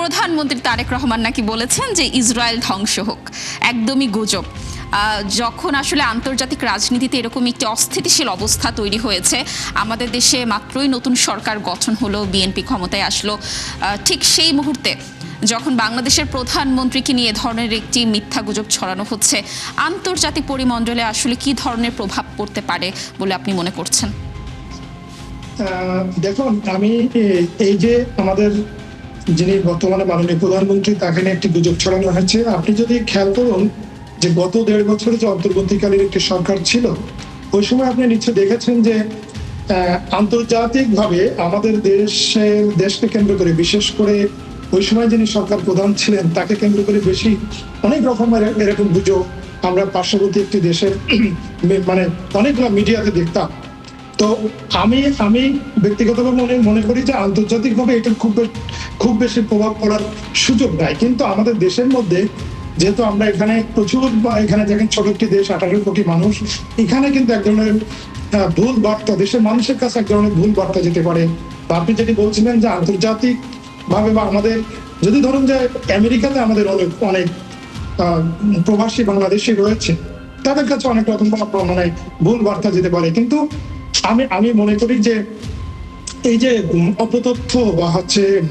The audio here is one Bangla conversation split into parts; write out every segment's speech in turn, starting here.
প্রধানমন্ত্রী তারেক রহমান নাকি বলেছেন যে ইসরায়েল ধ্বংস হোক, একদমই গুজব। যখন আসলে আন্তর্জাতিক রাজনীতিতে এরকম একটি অস্থিতিশীল অবস্থা তৈরি হয়েছে, আমাদের দেশে মাত্রই নতুন সরকার গঠন হলো, বিএনপি ক্ষমতায় আসলো, ঠিক সেই মুহূর্তে যখন বাংলাদেশের প্রধানমন্ত্রীকে নিয়ে এ ধরনের একটি মিথ্যা গুজব ছড়ানো হচ্ছে, আন্তর্জাতিক পরিমণ্ডলে আসলে কি ধরনের প্রভাব পড়তে পারে বলে আপনি মনে করছেন? দেখুন, আমি এই যে আমাদের যিনি বর্তমানে মাননীয় প্রধানমন্ত্রী, তাকে নিয়ে একটি গুজব ছড়ানো হয়েছে। আপনি যদি খেয়াল করুন যে গত 1.5 বছরে যে অন্তর্বর্তীকালীন একটি সরকার ছিল, ওই সময় আপনি নিশ্চয় দেখেছেন যে আন্তর্জাতিকভাবে আমাদের দেশকে কেন্দ্র করে, বিশেষ করে ওই সময় যিনি সরকার প্রধান ছিলেন তাকে কেন্দ্র করে বেশি অনেক রকমের এরকম গুজব আমরা পার্শ্ববর্তী একটি দেশের মানে অনেকগুলো মিডিয়াতে দেখতাম। তো আমি ব্যক্তিগতভাবে মনে করি যে আন্তর্জাতিকভাবে এটা খুব বেশি প্রভাব পড়ার সুযোগ নাই, কিন্তু আমাদের দেশের মধ্যে যেহেতু আমরা এখানে প্রচুর, এখানে দেখেন ছোট একটি দেশ, 18 কোটি মানুষ, এখানে কিন্তু এক ধরনের ভুল বার্তা দেশের মানুষের কাছে এক ধরনের ভুল বার্তা যেতে পারে। আপনি যেটি বলছিলেন যে আন্তর্জাতিক ভাবে বা আমাদের যদি ধরুন যে আমেরিকাতে আমাদের অনেক প্রবাসী বাংলাদেশি রয়েছে, তাদের কাছে অনেক রকম মানে ভুল বার্তা যেতে পারে। কিন্তু আমি মনে করি যে এই যে অপতথ্য বা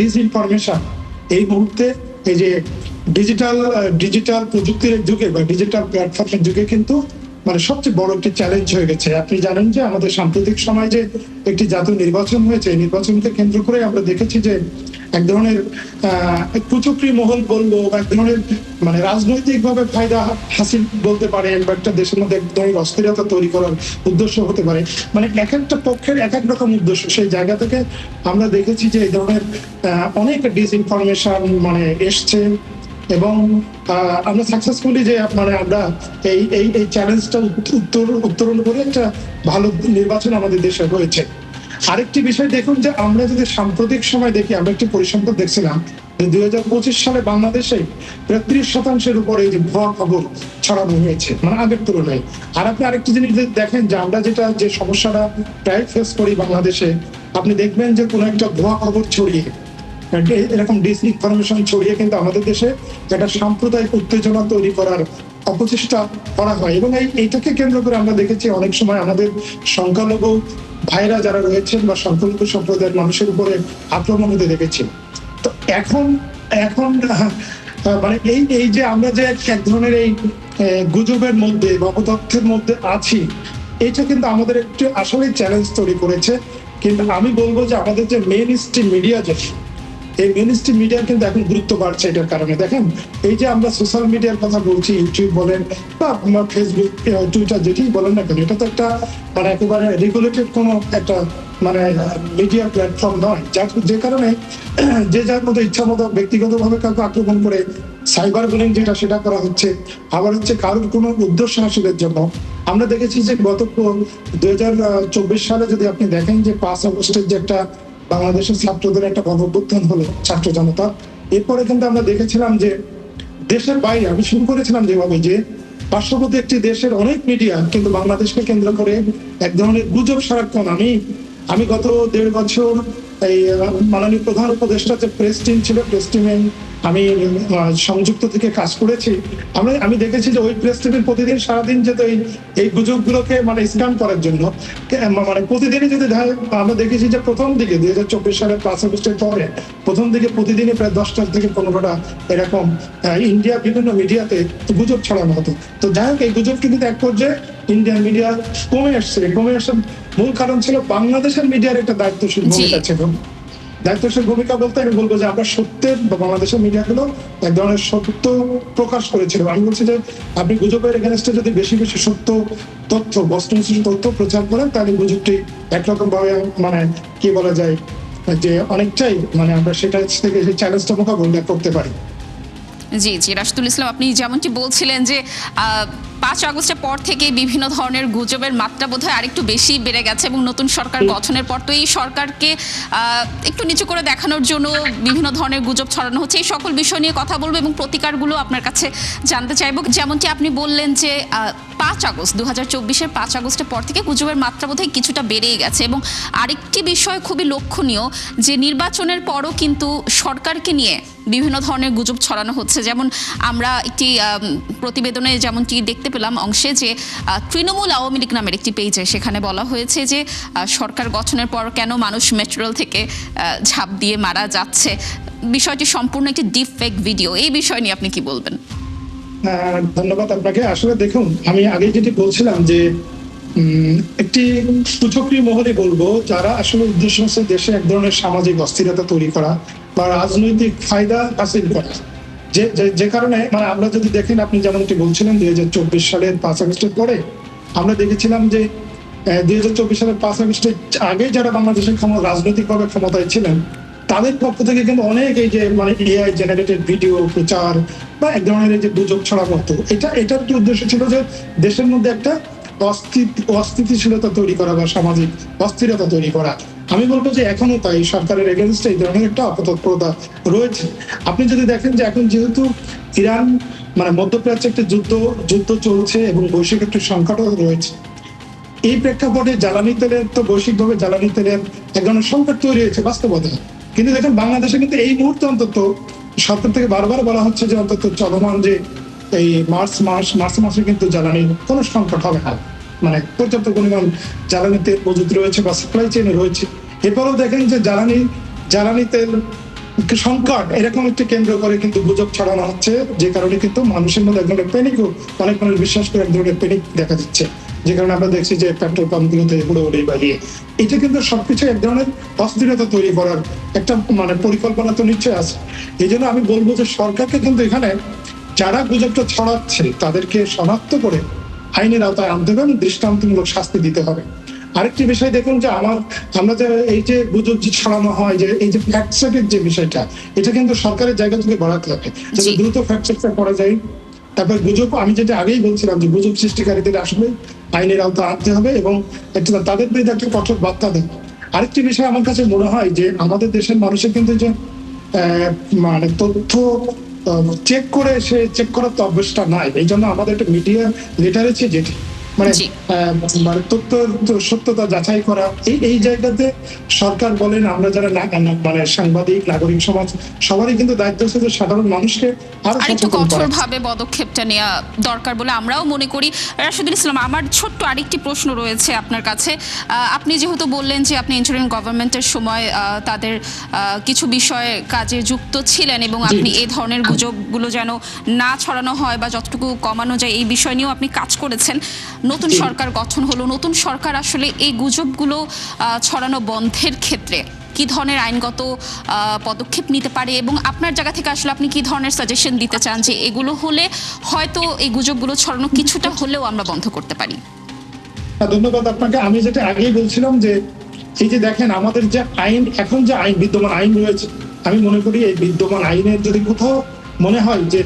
ডিসইনফরমেশন, এই মুহূর্তে এই যে ডিজিটাল প্রযুক্তির যুগে বা ডিজিটাল প্ল্যাটফর্মের যুগে কিন্তু মানে সবচেয়ে বড় একটি চ্যালেঞ্জ হয়ে গেছে। আপনি জানেন যে আমাদের সাম্প্রতিক সময় যে একটি জাতীয় নির্বাচন হয়েছে, এই নির্বাচনকে কেন্দ্র করে আমরা দেখেছি যে এক ধরনের কুচক্রী মহল বলবো বা এক ধরনের মানে রাজনৈতিক ভাবে ফায়দা হাসিল বলতে পারেন, বা একটা দেশের মধ্যে এক ধরনের অস্থিরতা তৈরি করার উদ্দেশ্য হতে পারে। মানে এক একটা পক্ষের এক এক রকম উদ্দেশ্য। সেই জায়গা থেকে আমরা দেখেছি যে এই ধরনের অনেক ডিসইনফরমেশন মানে এসছে, এবং আমরা সাকসেসফুলি যে মানে আমরা এই চ্যালেঞ্জটা উত্তরণ করে একটা ভালো নির্বাচন আমাদের দেশে হয়েছে। আরেকটি বিষয় দেখুন যে আমরা যদি সাম্প্রতিক সময় দেখি, আমরা একটি পরিসংখ্যান দেখছিলাম 2025 সালে বাংলাদেশে প্রায় 30% উপরে যে ভুয়া খবর ছড়ানো হয়েছে, মানে আগের তুলনায়। আর আপনি আরেকটি জিনিস দেখেন যে আমরা যে সমস্যাটা প্রায় ফেস করি বাংলাদেশে, আপনি দেখবেন যে কোনো একটা ভুয়া খবর ছড়িয়ে, এরকম ডিসইনফরমেশন ছড়িয়ে কিন্তু আমাদের দেশে একটা সাম্প্রদায়িক উত্তেজনা তৈরি করার অপচেষ্টা করা হয়। এবং এইটাকে কেন্দ্র করে আমরা দেখেছি অনেক সময় আমাদের সংখ্যালঘু ভাইরা যারা রয়েছেন বা সংখ্যালঘু সম্প্রদায়ের মানুষের উপরে আক্রমণ হতে দেখেছি। তো এখন মানে এই যে আমরা যে এক ধরনের এই গুজবের মধ্যে বা অপতথ্যের মধ্যে আছি, এটা কিন্তু আমাদের একটু আসলে চ্যালেঞ্জ তৈরি করেছে। কিন্তু আমি বলবো যে আমাদের যে মেইন স্ট্রিম মিডিয়া, এই মেইন স্ট্রিম মিডিয়ার কিন্তু এখন গুরুত্ব বাড়ছে এটার কারণে। দেখেন, এই যে আমরা সোশ্যাল মিডিয়ার কথা বলছি, ইউটিউব বলেন বা ফেসবুক, টুইটার, যেটি বলেন না কেন, এটা তো একটা মানে একেবারে রেগুলেটেড কোনো একটা মানে মিডিয়া প্ল্যাটফর্ম নয়, যে কারণে যে যার মতো ইচ্ছা মতো ব্যক্তিগতভাবে কাউকে আক্রমণ করে সাইবার বুলিং সেটা করা হচ্ছে। আবার কারোর কোনো উদ্দেশ্য হাসিলের জন্য আমরা দেখেছি যে গত 2024 সালে যদি আপনি দেখেন যে 5 আগস্টের যে একটা বাংলাদেশের ছাত্রদের একটা গণঅভ্যুত্থান হলো, ছাত্র জনতা, এরপরে কিন্তু আমরা দেখেছিলাম যে দেশের বাইরে, আমি শুরু করেছিলাম যেভাবে যে পার্শ্ববর্তী একটি দেশের অনেক মিডিয়া কিন্তু বাংলাদেশকে কেন্দ্র করে এক ধরনের গুজব সারাক্ষণ। আমি গত 1.5 বছর এই মাননীয় প্রধান উপদেষ্টা যে প্রেস টিম ছিল, প্রেস টিমে আমি সংযুক্ত থেকে কাজ করেছি। আমি দেখেছি যে ওই প্রেস টিমের প্রতিদিন সারাদিন যেত এই গুজবগুলোকে মানে স্ক্যান করার জন্য, মানে প্রতিদিনই যদি আমরা দেখেছি যে প্রথম দিকে 2024 সালের 5 আগস্টের পরে প্রথম দিকে প্রতিদিনই প্রায় 10টা থেকে 15টা এরকম ইন্ডিয়া বিভিন্ন মিডিয়াতে গুজব ছড়ানো হতো। তো যাই হোক, এই গুজব কিন্তু এক পর্যায়ে ইন্ডিয়ান মিডিয়া কমে আসার মূল কারণ ছিল বাংলাদেশের মিডিয়ার একটা দায়িত্বশীল ভূমিকা ছিল। দায়িত্বশীল ভূমিকা বলতে আমি বলবো যে আমরা সত্যের বা বাংলাদেশের মিডিয়াগুলো এক ধরনের সত্য প্রকাশ করেছিল। আমি বলছি যে আপনি গুজবের এগেনস্টে যদি বেশি সত্য তথ্য, বস্তুনিষ্ঠ তথ্য প্রচার করেন, তাহলে গুজবটি একরকম ভাবে মানে কি বলা যায় যে অনেকটাই মানে আমরা সেটা থেকে সেই চ্যালেঞ্জটা মোকাবিলা করতে পারি। জি জি, রাশিদুল ইসলাম, আপনি যেমনটি বলছিলেন যে 5 আগস্টের পর থেকে বিভিন্ন ধরনের গুজবের মাত্রা বোধহয় আরেকটু বেশি বেড়ে গেছে, এবং নতুন সরকার গঠনের পর তো এই সরকারকে একটু নিচু করে দেখানোর জন্য বিভিন্ন ধরনের গুজব ছড়ানো হচ্ছে। এই সকল বিষয় নিয়ে কথা বলবো এবং প্রতিকারগুলো আপনার কাছে জানতে চাইবো। যেমনটি আপনি বললেন যে 5 আগস্ট 2024-এর 5 আগস্টের পর থেকে গুজবের মাত্রা বোধহয় কিছুটা বেড়েই গেছে, এবং আরেকটি বিষয় খুবই লক্ষণীয় যে নির্বাচনের পরও কিন্তু সরকারকে নিয়ে বিভিন্ন ধরনের গুজব ছড়ানো হচ্ছে। যেমন আমরা একটি প্রতিবেদনে যেমনটি দেখতে পেলাম অংশে যে তৃণমূল আওয়ামী লীগ নামের একটি পেজে সেখানে বলা হয়েছে যে সরকার গঠনের পর কেন মানুষ মেট্রো রেল থেকে ঝাঁপ দিয়ে মারা যাচ্ছে। বিষয়টি সম্পূর্ণ একটি ডিপ ফেক ভিডিও। এই বিষয় নিয়ে আপনি কি বলবেন? ধন্যবাদ আপনাকে। আসলে দেখুন, আমি আগে যেটি বলছিলাম যে একটি সূচক্রিয় মহলে বলবো, যারা আসলে উদ্দেশ্য হচ্ছে দেশে এক ধরনের সামাজিক অস্থিরতা তৈরি করা বা রাজনৈতিক ফায়দা হাসিল করা। যে কারণে মানে আমরা যদি দেখেন, আপনি যেমনটি বলছিলেন 2024 সালের 5 আগস্টের পরে আমরা দেখেছিলাম যে 2024 সালের 5 আগস্টের আগে যারা বাংলাদেশের রাজনৈতিকভাবে ক্ষমতায় ছিলেন তাদের পক্ষ থেকে কিন্তু অনেক এই যে মানে এআই জেনারেটেড ভিডিও প্রচার বা এক ধরনের এই যে গুজব ছড়ানো হতো, এটার কি উদ্দেশ্য ছিল যে দেশের মধ্যে একটা অস্থিতিশীলতা তৈরি করা বা সামাজিক অস্থিরতা তৈরি করা। আমি বলবো যে এখনো তাই সরকারের এগেনস্টে এই ধরনের একটা অপতৎপরতা রয়েছে। আপনি যদি দেখেন যে এখন যেহেতু ইরান মানে মধ্যপ্রাচ্যে একটা যুদ্ধ চলছে এবং বৈশ্বিক একটা সংকটও রয়েছে, এই প্রেক্ষাপটে জ্বালানি তেলের তো বৈশ্বিকভাবে জ্বালানি তেলের এক ধরনের সংকট তৈরি হয়েছে বাস্তবতা। কিন্তু দেখেন বাংলাদেশে কিন্তু এই মুহূর্তে অন্তত সরকার থেকে বারবার বলা হচ্ছে যে অন্তত চলমান যে এই মার্চ মাসে কিন্তু জ্বালানির কোনো সংকট হবে না, মানে পর্যাপ্ত পরিমাণ জ্বালানি তেল মজুত রয়েছে বা সাপ্লাই চেইনে রয়েছে। এরপরেও দেখেন যে জ্বালানি তেল সংকট এরকম একটি কেন্দ্র করে কিন্তু গুজব ছড়ানো হচ্ছে, যে কারণে কিন্তু মানুষের মধ্যে এক ধরনের প্যানিকও, অনেক মানুষ বিশ্বাস করে এক ধরনের প্যানিক দেখা যাচ্ছে, যে কারণে আমরা দেখছি যে পেট্রোল পাম্প গুলোতে হুড়োহুড়ি বাড়িয়ে এটা কিন্তু সবকিছু এক ধরনের অস্থিরতা তৈরি করার একটা মানে পরিকল্পনা তো নিশ্চয় আছে। এই জন্য আমি বলবো যে সরকারকে কিন্তু এখানে যারা গুজবটা ছড়াচ্ছে তাদেরকে শনাক্ত করে আইনের আওতায় আনতে হবে এবং দৃষ্টান্তমূলক শাস্তি দিতে হবে। আরেকটি বিষয় দেখুন যে আমরা যে এই যে গুজব যে ছড়ানো হয়, যে এই যে ফ্যাক্ট চেকের যে বিষয়টা, এটা কিন্তু সরকারের জায়গা থেকে বাড়াতে হবে যাতে দ্রুত ফ্যাক্ট চেকটা করা যায়। তারপর গুজব, আমি যেটা আগেই বলছিলাম যে গুজব সৃষ্টিকারীদের আসলে আইনের আওতা আনতে হবে এবং তাদের বিরুদ্ধে একটা কঠোর বার্তা দেবে। আরেকটি বিষয় আমার কাছে মনে হয় যে আমাদের দেশের মানুষের কিন্তু যে মানে তথ্য চেক করার তো অভ্যাসটা নাই। এই জন্য আমাদের একটা মিডিয়া লিটারেসি যেটি মানে তথ্য সত্যতা যাচাই করা, এই জায়গাতে সরকার বলেন আমরা যারা মানে সাংবাদিক নাগরিক সমাজ সবারই কিন্তু দায়িত্ব আছে যে সাধারণ মানুষকে আরেকটু কঠোরভাবে পদক্ষেপটা নেওয়া দরকার বলে আমরাও মনে করি। রাশেদুল ইসলাম, আমার ছোট্ট আরেকটি প্রশ্ন রয়েছে আপনার কাছে। আপনি যেহেতু বললেন যে আপনি ইন্টারিম গভর্নমেন্টের সময় তাদের কিছু বিষয়ে কাজে যুক্ত ছিলেন এবং আপনি এই ধরনের গুজবগুলো যেন না ছড়ানো হয় বা যতটুকু কমানো যায় এই বিষয় নিয়েও আপনি কাজ করেছেন। নতুন সরকার গঠন হলো, নতুন সরকার আসলে এই গুজবগুলো ছড়ানো বন্ধের ক্ষেত্রে কি ধরনের আইনগত পদক্ষেপ নিতে পারে এবং আপনার জায়গা থেকে আসলে আপনি কি ধরনের সাজেশন দিতে চান যে এগুলো হলে হয়তো এই গুজবগুলো ছড়ানো কিছুটা হলেও আমরা বন্ধ করতে পারি? ধন্যবাদ আপনাকে। আমি যেটা আগেই বলছিলাম যে এই যে দেখেন আমাদের যে আইন, এখন যে বিদ্যমান আইন রয়েছে, আমি মনে করি এই বিদ্যমান আইনের যদি কোথাও মনে হয় যে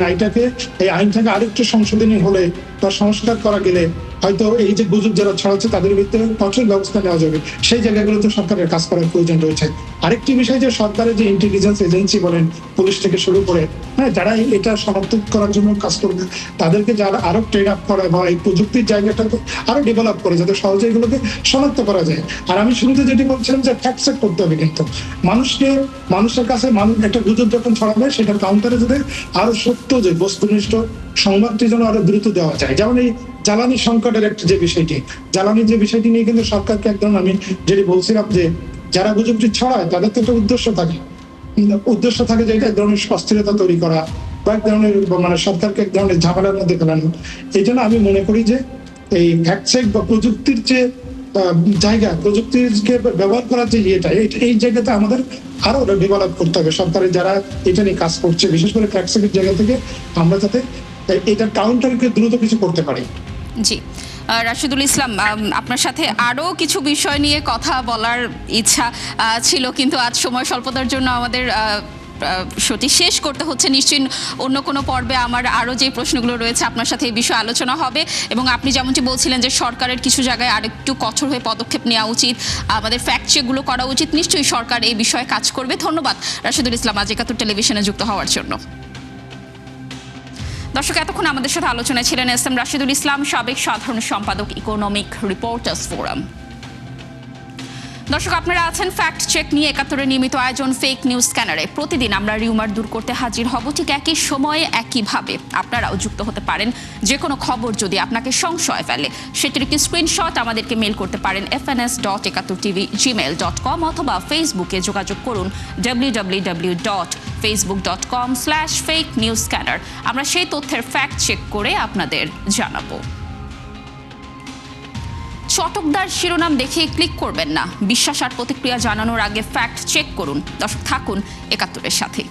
এই আইনটাকে আরেকটু সংশোধনী হলে বা সংস্কার করা গেলে হয়তো এই যে গুজব যারা ছড়াচ্ছে তাদের বিরুদ্ধে কঠোর ব্যবস্থা নেওয়া যাবে, সেই জায়গাগুলোতে সরকারের কাজ করার প্রয়োজন রয়েছে। আরেকটি বিষয় যে সরকারের যে ইন্টেলিজেন্স এজেন্সি বলেন, পুলিশ থেকে শুরু করে যারা এটা শনাক্ত করার জন্য কাজ করবে, তাদেরকে যারা আরো ট্রেন আপ করা বা এই প্রযুক্তির জায়গাটাকে আরো ডেভেলপ করে যাতে সহজে এগুলোকে শনাক্ত করা যায়। আর আমি শুরুতে যেটি বলছিলাম যে ফ্যাক্ট চেক করতে হবে, কিন্তু মানুষের কাছে একটা গুজব যখন ছড়াবে সেটার কাউন্টারে যদি আরো সত্য যে বস্তুনিষ্ঠ সংবাদটি যেন আরো দ্রুত দেওয়া যায়। যেমন এই জ্বালানি সংকটের একটা যে বিষয়টি নিয়ে কিন্তু সরকারকে একদম আমি যেটি বলছিলাম যে যারা গুজবটি ছড়ায় তাদের তো একটা উদ্দেশ্য থাকে যে এটা এক ধরনের অস্থিরতা তৈরি করা বা এক ধরনের মানে সরকারকে এক ধরনের ঝামেলার মধ্যে ফেলানো। এই জন্য আমি মনে করি যে এই ফ্যাক্ট চেক বা প্রযুক্তির যে প্রযুক্তিকে ব্যবহার করার যে এই জায়গাতে আমাদের আরো ডেভেলপ করতে হবে। সরকারের যারা এটা নিয়ে কাজ করছে, বিশেষ করে ফ্যাক্ট চেকের জায়গা থেকে আমরা যাতে এটা কাউন্টারকে দ্রুত কিছু করতে পারি। জি, রাশেদুল ইসলাম, আপনার সাথে আরো কিছু বিষয় নিয়ে কথা বলার ইচ্ছা ছিল, কিন্তু আজ সময় স্বল্পতার জন্য আমাদের শোটি শেষ করতে হচ্ছে। নিশ্চয়ই অন্য কোনো পর্বে আমার আরও যে প্রশ্নগুলো রয়েছে আপনার সাথে এই বিষয়ে আলোচনা হবে এবং আপনি যেমনটি বলছিলেন যে সরকারের কিছু জায়গায় আরেকটু কঠোর হয়ে পদক্ষেপ নেওয়া উচিত, আমাদের ফ্যাক্ট চেকগুলো করা উচিত। নিশ্চয়ই সরকার এই বিষয়ে কাজ করবে। ধন্যবাদ রাশেদুল ইসলাম আজ একাত্তর টেলিভিশনে যুক্ত হওয়ার জন্য। দর্শক, এতক্ষণ আমাদের সাথে আলোচনায় ছিলেন এস.এম. রাশেদুল ইসলাম, সাবেক সাধারণ সম্পাদক, ইকোনমিক রিপোর্টার্স ফোরাম। দর্শক, আপনারা আছেন ফ্যাক্ট চেক নিয়ে ৭১-এর নিয়মিত আয়োজন ফেক নিউজ স্ক্যানারে। প্রতিদিন আমরা রিউমার দূর করতে হাজির হব ঠিক একই সময়ে একইভাবে। আপনারাও যুক্ত হতে পারেন। যে কোনো খবর যদি আপনাকে সংশয় ফেলে সেটির একটি স্ক্রিনশট আমাদেরকে মেল করতে পারেন fns.71tv@gmail.com অথবা ফেসবুকে যোগাযোগ করুন www.facebook.com/fake-news-scanner। আমরা সেই তথ্যের ফ্যাক্ট চেক করে আপনাদের জানাবো। চটকদার শিরোনাম দেখে ক্লিক করবেন না। বিশ্বাস আর প্রতিক্রিয়া জানানোর আগে ফ্যাক্ট চেক করুন। দর্শক, থাকুন ৭১-এর সাথে।